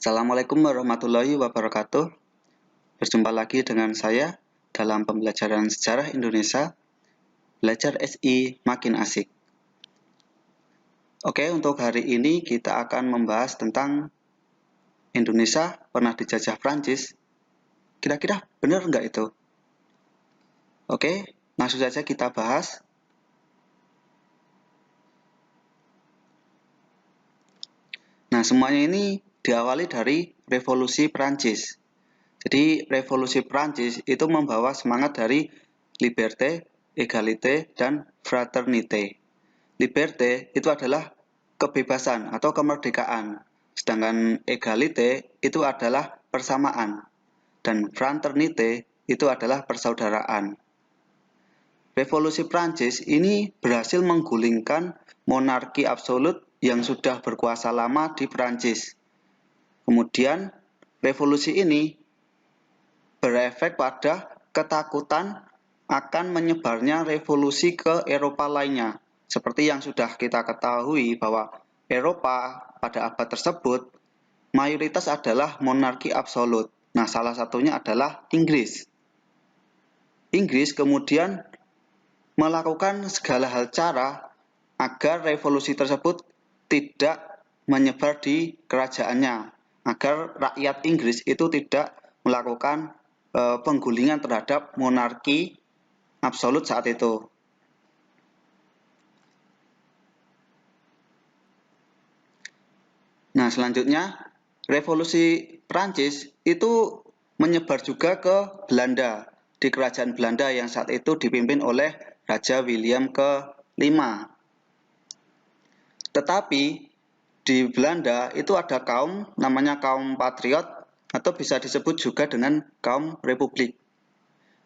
Assalamualaikum warahmatullahi wabarakatuh. Berjumpa lagi dengan saya dalam pembelajaran sejarah Indonesia. Belajar SI makin asik. Oke, untuk hari ini kita akan membahas tentang Indonesia pernah dijajah Prancis. Kira-kira benar nggak itu? Oke, langsung saja kita bahas. Nah, semuanya ini diawali dari Revolusi Prancis. Jadi, Revolusi Prancis itu membawa semangat dari liberté, égalité, dan fraternité. Liberté itu adalah kebebasan atau kemerdekaan, sedangkan égalité itu adalah persamaan, dan fraternité itu adalah persaudaraan. Revolusi Prancis ini berhasil menggulingkan monarki absolut yang sudah berkuasa lama di Prancis. Kemudian, revolusi ini berefek pada ketakutan akan menyebarnya revolusi ke Eropa lainnya. Seperti yang sudah kita ketahui bahwa Eropa pada abad tersebut mayoritas adalah monarki absolut. Nah, salah satunya adalah Inggris. Inggris kemudian melakukan segala hal cara agar revolusi tersebut tidak menyebar di kerajaannya, agar rakyat Inggris itu tidak melakukan penggulingan terhadap monarki absolut saat itu. Nah, selanjutnya revolusi Prancis itu menyebar juga ke Belanda, di kerajaan Belanda yang saat itu dipimpin oleh Raja William ke-5. Tetapi di Belanda itu ada kaum namanya kaum patriot atau bisa disebut juga dengan kaum republik.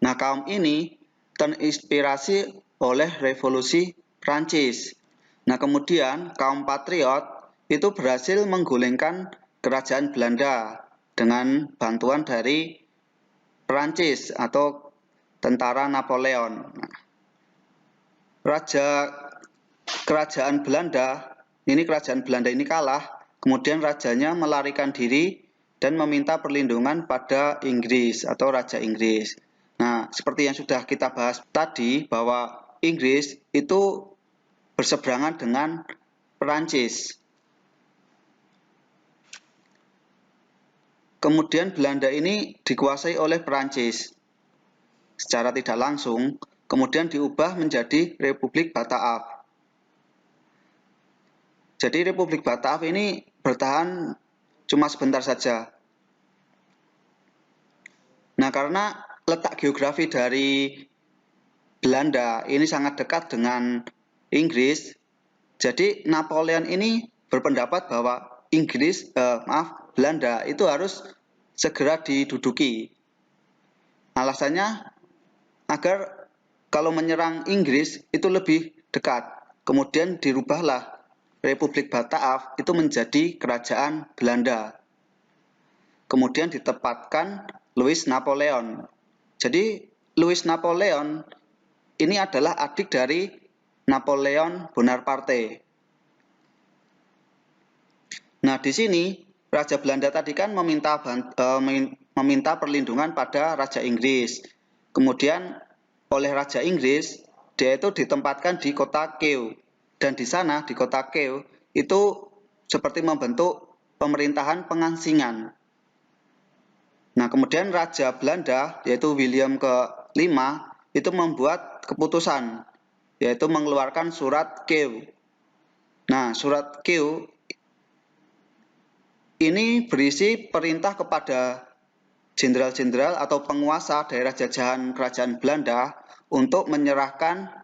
Nah, kaum ini terinspirasi oleh revolusi Prancis. Nah, kemudian kaum patriot itu berhasil menggulingkan kerajaan Belanda dengan bantuan dari Prancis atau tentara Napoleon. Kerajaan Belanda ini kalah, kemudian rajanya melarikan diri dan meminta perlindungan pada Inggris atau Raja Inggris. Nah, seperti yang sudah kita bahas tadi bahwa Inggris itu berseberangan dengan Perancis. Kemudian Belanda ini dikuasai oleh Perancis secara tidak langsung, kemudian diubah menjadi Republik Bataaf. Jadi Republik Bataaf ini bertahan cuma sebentar saja. Nah, karena letak geografi dari Belanda ini sangat dekat dengan Inggris, jadi Napoleon ini berpendapat bahwa Belanda itu harus segera diduduki. Alasannya agar kalau menyerang Inggris itu lebih dekat. Kemudian dirubahlah Republik Bataaf itu menjadi kerajaan Belanda. Kemudian ditempatkan Louis Napoleon. Jadi Louis Napoleon ini adalah adik dari Napoleon Bonaparte. Nah, di sini Raja Belanda tadi kan meminta perlindungan pada Raja Inggris. Kemudian oleh Raja Inggris, dia itu ditempatkan di kota Kew. Dan di sana, di kota Kew, itu seperti membentuk pemerintahan pengasingan. Nah, kemudian Raja Belanda, yaitu William ke-5, itu membuat keputusan, yaitu mengeluarkan surat Kew. Nah, surat Kew ini berisi perintah kepada jenderal-jenderal atau penguasa daerah jajahan kerajaan Belanda untuk menyerahkan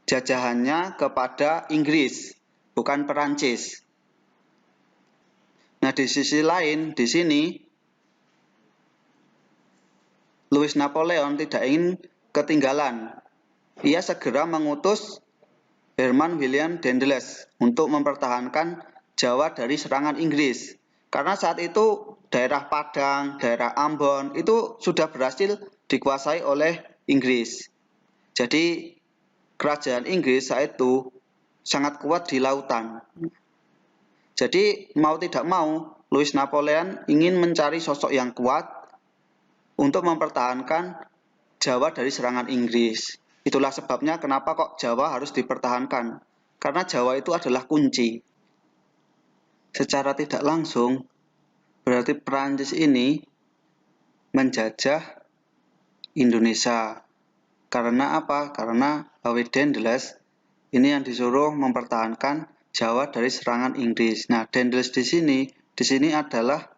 jajahannya kepada Inggris, bukan Perancis. Nah, di sisi lain, di sini Louis Napoleon tidak ingin ketinggalan. Ia segera mengutus Herman William Daendels untuk mempertahankan Jawa dari serangan Inggris. Karena saat itu daerah Padang, daerah Ambon itu sudah berhasil dikuasai oleh Inggris. Jadi kerajaan Inggris saat itu sangat kuat di lautan. Jadi mau tidak mau Louis Napoleon ingin mencari sosok yang kuat untuk mempertahankan Jawa dari serangan Inggris. Itulah sebabnya kenapa kok Jawa harus dipertahankan, karena Jawa itu adalah kunci. Secara tidak langsung, berarti Perancis ini menjajah Indonesia. Karena apa? Karena Howard Daendels ini yang disuruh mempertahankan Jawa dari serangan Inggris. Nah, Daendels di sini adalah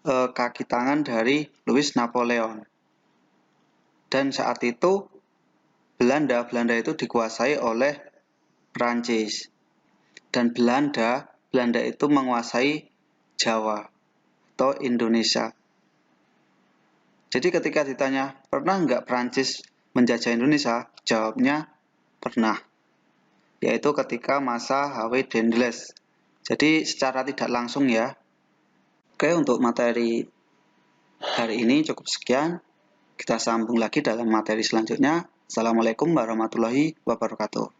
kaki tangan dari Louis Napoleon. Dan saat itu Belanda itu dikuasai oleh Prancis. Dan Belanda itu menguasai Jawa atau Indonesia. Jadi ketika ditanya, pernah nggak Prancis menjajah Indonesia? Jawabnya, pernah. Yaitu ketika masa Howard Daendels. Jadi secara tidak langsung ya. Oke, untuk materi hari ini cukup sekian. Kita sambung lagi dalam materi selanjutnya. Assalamualaikum warahmatullahi wabarakatuh.